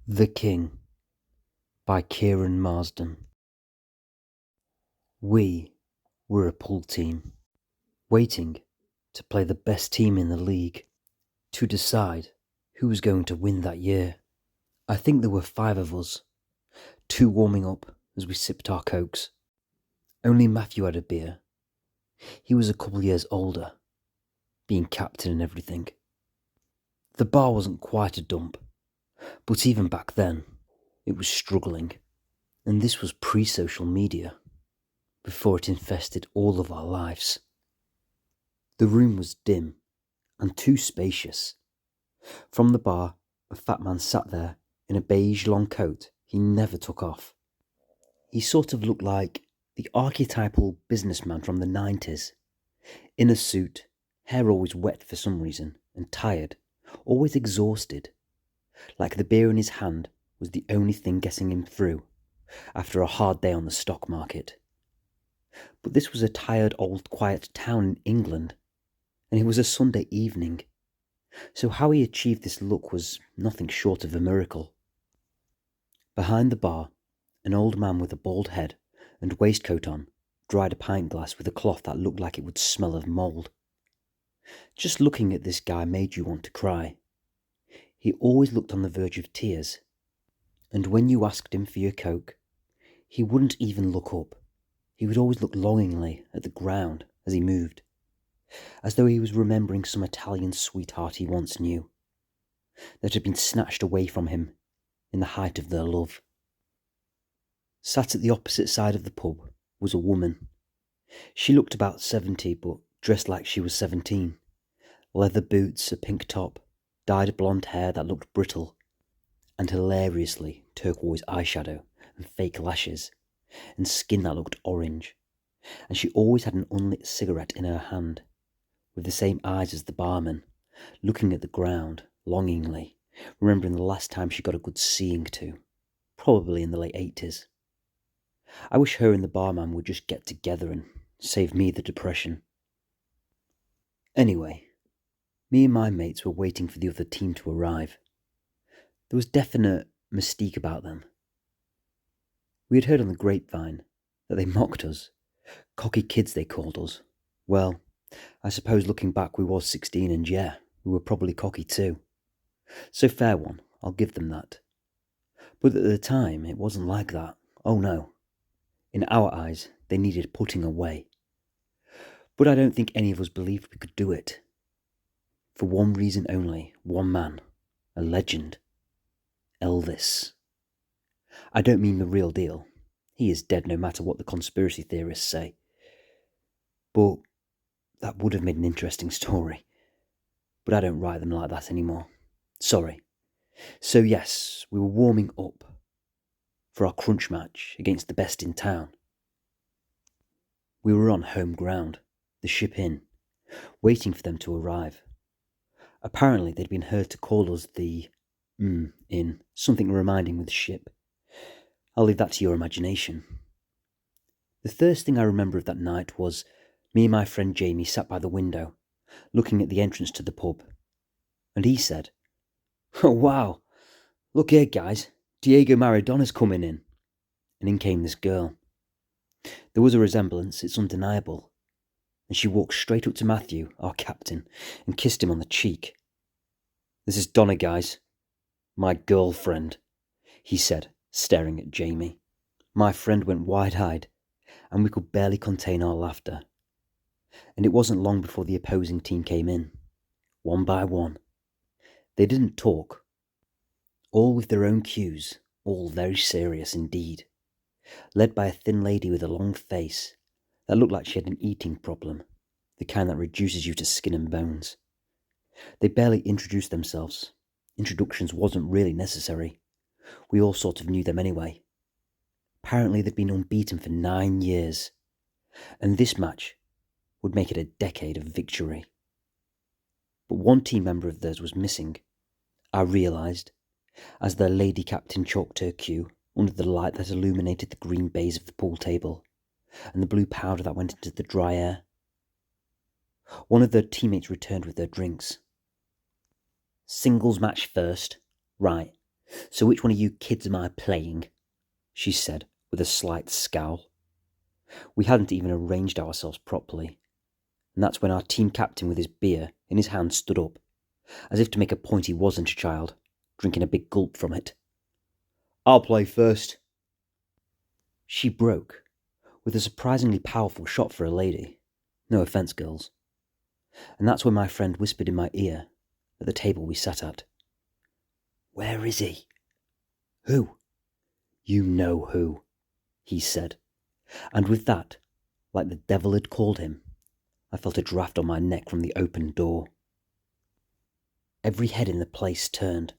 The King by Kieran Marsden. We were a pool team, waiting to play the best team in the league, to decide who was going to win that year. I think there were 5 of us, 2 warming up as we sipped our cokes. Only Matthew had a beer. He was a couple years older, being captain and everything. The bar wasn't quite a dump, but even back then, it was struggling. And this was pre-social media, before it infested all of our lives. The room was dim and too spacious. From the bar, a fat man sat there in a beige long coat he never took off. He sort of looked like the archetypal businessman from the 90s. In a suit, hair always wet for some reason, and tired, always exhausted. Like the beer in his hand was the only thing getting him through after a hard day on the stock market. But this was a tired old quiet town in England, and it was a Sunday evening, so how he achieved this look was nothing short of a miracle. Behind the bar, an old man with a bald head and waistcoat on dried a pint glass with a cloth that looked like it would smell of mould. Just looking at this guy made you want to cry. He always looked on the verge of tears, and when you asked him for your coke, he wouldn't even look up. He would always look longingly at the ground as he moved, as though he was remembering some Italian sweetheart he once knew, that had been snatched away from him in the height of their love. Sat at the opposite side of the pub was a woman. She looked about 70, but dressed like she was 17. Leather boots, a pink top, dyed blonde hair that looked brittle, and hilariously turquoise eyeshadow and fake lashes, and skin that looked orange. And she always had an unlit cigarette in her hand, with the same eyes as the barman, looking at the ground longingly, remembering the last time she got a good seeing to, probably in the late 80s. I wish her and the barman would just get together and save me the depression. Anyway, me and my mates were waiting for the other team to arrive. There was definite mystique about them. We had heard on the grapevine that they mocked us. Cocky kids, they called us. Well, I suppose looking back we was 16 and yeah, we were probably cocky too. So fair one, I'll give them that. But at the time, it wasn't like that. Oh no. In our eyes, they needed putting away. But I don't think any of us believed we could do it. For one reason only, one man, a legend. Elvis. I don't mean the real deal. He is dead no matter what the conspiracy theorists say. But that would have made an interesting story. But I don't write them like that anymore. Sorry. So yes, we were warming up for our crunch match against the best in town. We were on home ground, the Ship Inn, waiting for them to arrive. Apparently they'd been heard to call us the Inn, something reminding with the ship. I'll leave that to your imagination. The first thing I remember of that night was me and my friend Jamie sat by the window, looking at the entrance to the pub, and he said, "Oh wow, look here guys, Diego Maradona's coming in." And in came this girl. There was a resemblance, it's undeniable, and she walked straight up to Matthew, our captain, and kissed him on the cheek. "This is Donna, guys. My girlfriend," he said, staring at Jamie. My friend went wide-eyed, and we could barely contain our laughter. And it wasn't long before the opposing team came in, one by one. They didn't talk, all with their own cues, all very serious indeed, led by a thin lady with a long face that looked like she had an eating problem, the kind that reduces you to skin and bones. They barely introduced themselves. Introductions wasn't really necessary. We all sort of knew them anyway. Apparently they'd been unbeaten for 9 years, and this match would make it a decade of victory. But one team member of theirs was missing, I realised, as their lady captain chalked her cue under the light that illuminated the green baize of the pool table, and the blue powder that went into the dry air. One of their teammates returned with their drinks. "Singles match first. Right, "So which one of you kids am I playing?" she said with a slight scowl. We hadn't even arranged ourselves properly, and that's when our team captain with his beer in his hand stood up, as if to make a point he wasn't a child, drinking a big gulp from it. "I'll play first." She broke, with a surprisingly powerful shot for a lady. No offence, girls. And that's when my friend whispered in my ear, at the table we sat at, "Where is he?" "Who?" "You know who," he said. And with that, like the devil had called him, I felt a draft on my neck from the open door. Every head in the place turned,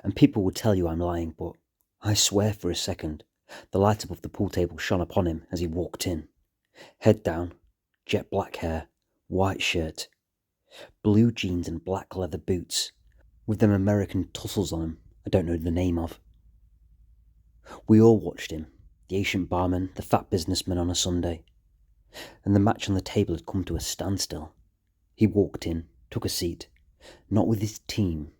and people would tell you I'm lying, but I swear for a second, the light above the pool table shone upon him as he walked in. Head down, jet black hair, white shirt, blue jeans and black leather boots, with them American tussles on them I don't know the name of. We all watched him, the ancient barman, the fat businessman on a Sunday, and the match on the table had come to a standstill. He walked in, took a seat, not with his team.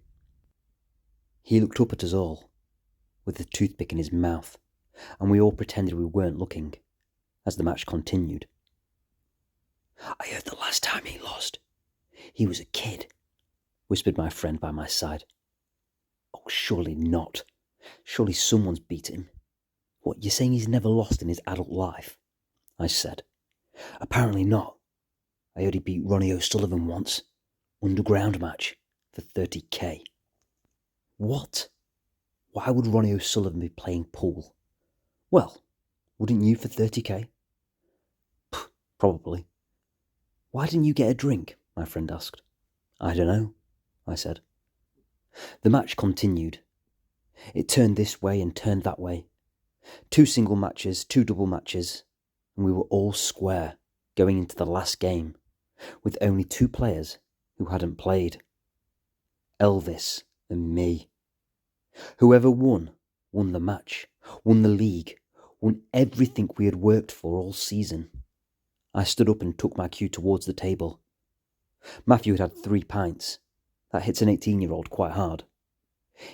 He looked up at us all, with the toothpick in his mouth, and we all pretended we weren't looking, as the match continued. "I heard the last time he lost, he was a kid," whispered my friend by my side. "Oh, surely not. Surely someone's beat him." "What, you're saying he's never lost in his adult life?" I said. "Apparently not. I heard he beat Ronnie O'Sullivan once. Underground match, for 30k. "What? Why would Ronnie O'Sullivan be playing pool?" "Well, wouldn't you for 30k? Probably." "Why didn't you get a drink?" my friend asked. "I don't know," I said. The match continued. It turned this way and turned that way. 2 single matches, 2 double matches, and we were all square going into the last game, with only 2 players who hadn't played. Elvis and me. Whoever won the match, won the league, won everything we had worked for all season. I stood up and took my cue towards the table. Matthew had had 3 pints. That hits an 18-year-old quite hard.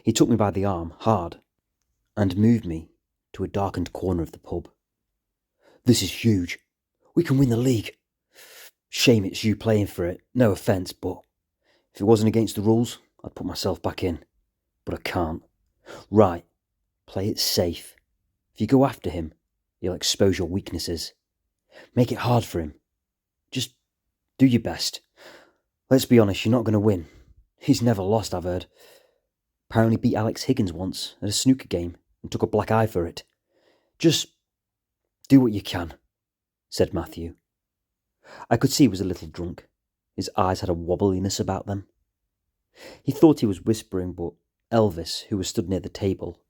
He took me by the arm, hard, and moved me to a darkened corner of the pub. "This is huge. We can win the league. Shame it's you playing for it, no offence, but if it wasn't against the rules, I'd put myself back in. But I can't. Right, play it safe. If you go after him, you'll expose your weaknesses. Make it hard for him. Just do your best. Let's be honest, you're not going to win. He's never lost, I've heard. Apparently beat Alex Higgins once at a snooker game and took a black eye for it. Just do what you can," said Matthew. I could see he was a little drunk. His eyes had a wobbliness about them. He thought he was whispering, but Elvis, who was stood near the table,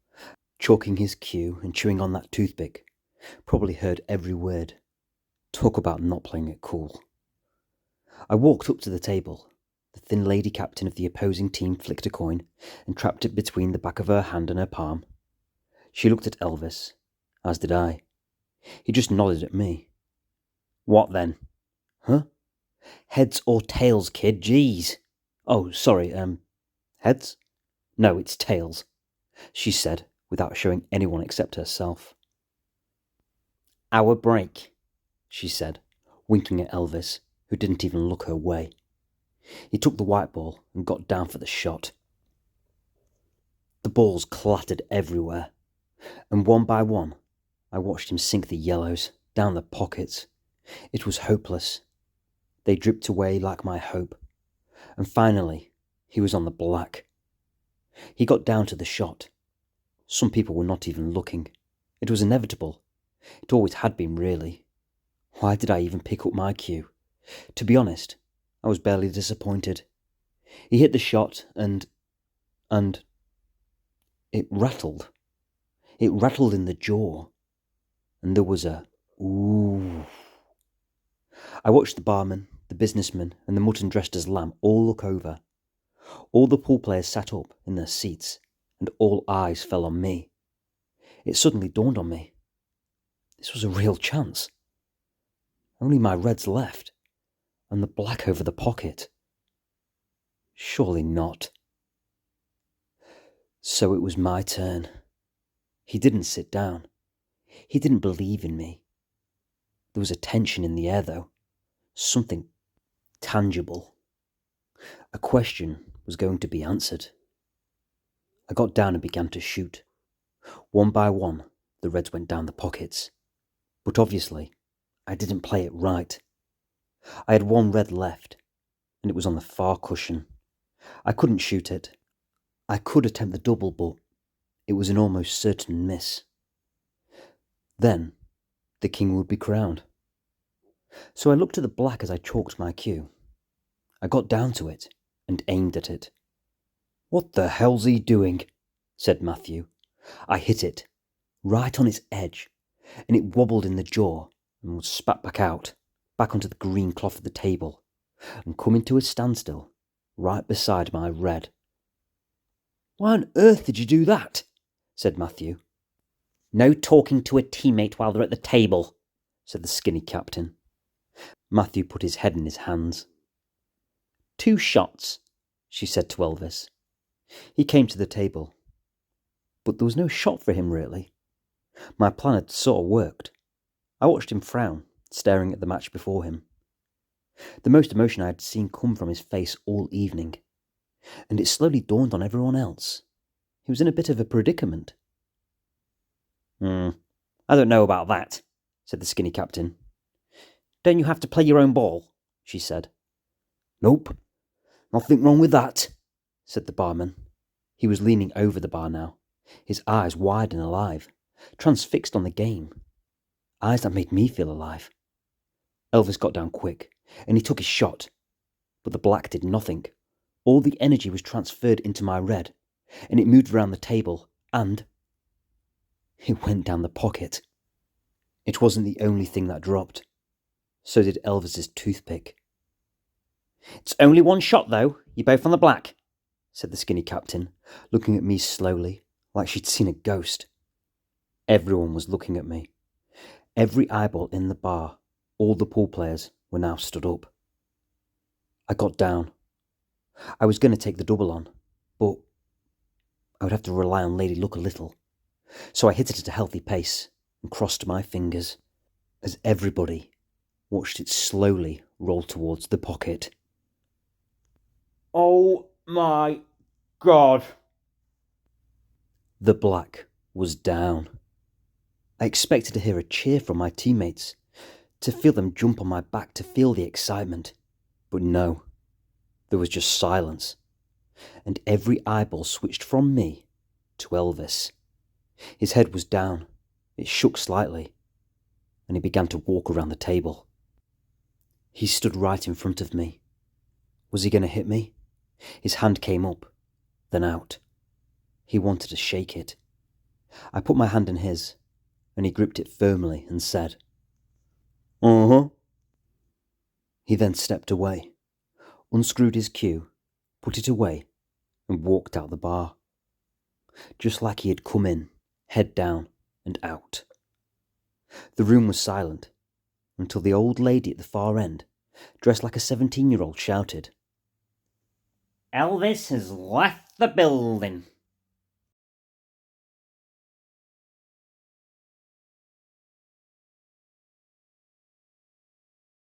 chalking his cue and chewing on that toothpick, probably heard every word. Talk about not playing it cool. I walked up to the table. The thin lady captain of the opposing team flicked a coin and trapped it between the back of her hand and her palm. She looked at Elvis, as did I. He just nodded at me. "What then?" "Huh? Heads or tails, kid, jeez." "Oh, sorry, heads?" "No, it's tails," she said, without showing anyone except herself. "Our break," she said, winking at Elvis, who didn't even look her way. He took the white ball and got down for the shot. The balls clattered everywhere, and one by one, I watched him sink the yellows down the pockets. It was hopeless. They dripped away like my hope, and finally, he was on the black. He got down to the shot. Some people were not even looking. It was inevitable. It always had been, really. Why did I even pick up my cue? To be honest, I was barely disappointed. He hit the shot and it rattled. It rattled in the jaw. And there was a ooh. I watched the barman, the businessman, and the mutton dressed as lamb all look over. All the pool players sat up in their seats, and all eyes fell on me. It suddenly dawned on me. This was a real chance. Only my reds left, and the black over the pocket. Surely not. So it was my turn. He didn't sit down. He didn't believe in me. There was a tension in the air, though. Something tangible. A question was going to be answered. I got down and began to shoot. One by one, the reds went down the pockets. But obviously, I didn't play it right. I had one red left, and it was on the far cushion. I couldn't shoot it. I could attempt the double, but it was an almost certain miss. Then, the king would be crowned. So I looked at the black as I chalked my cue. I got down to it and aimed at it. "What the hell's he doing?" said Matthew. I hit it, right on its edge, and it wobbled in the jaw and was spat back out, back onto the green cloth of the table, and coming to a standstill, right beside my red. "Why on earth did you do that?" said Matthew. "No talking to a teammate while they're at the table," said the skinny captain. Matthew put his head in his hands. "2 shots, she said to Elvis. He came to the table. But there was no shot for him, really. My plan had sort of worked. I watched him frown, staring at the match before him. The most emotion I had seen come from his face all evening, and it slowly dawned on everyone else. He was in a bit of a predicament. I don't know about that," said the skinny captain. "Don't you have to play your own ball?" she said. "Nope, nothing wrong with that," said the barman. He was leaning over the bar now, his eyes wide and alive, transfixed on the game. Eyes that made me feel alive. Elvis got down quick, and he took his shot. But the black did nothing. All the energy was transferred into my red, and it moved around the table, and it went down the pocket. It wasn't the only thing that dropped. So did Elvis's toothpick. "It's only 1 shot, though. You're both on the black," said the skinny captain, looking at me slowly, like she'd seen a ghost. Everyone was looking at me. Every eyeball in the bar, all the pool players, were now stood up. I got down. I was going to take the double on, but I would have to rely on Lady Luck a little. So I hit it at a healthy pace and crossed my fingers as everybody watched it slowly roll towards the pocket. "Oh my God!" The black was down. I expected to hear a cheer from my teammates, to feel them jump on my back, to feel the excitement. But no, there was just silence, and every eyeball switched from me to Elvis. His head was down, it shook slightly, and he began to walk around the table. He stood right in front of me. Was he going to hit me? His hand came up, then out. He wanted to shake it. I put my hand in his, and he gripped it firmly and said, "Uh-huh." He then stepped away, unscrewed his cue, put it away, and walked out the bar. Just like he had come in, head down and out. The room was silent, until the old lady at the far end, dressed like a 17-year-old, shouted, "Elvis has left the building."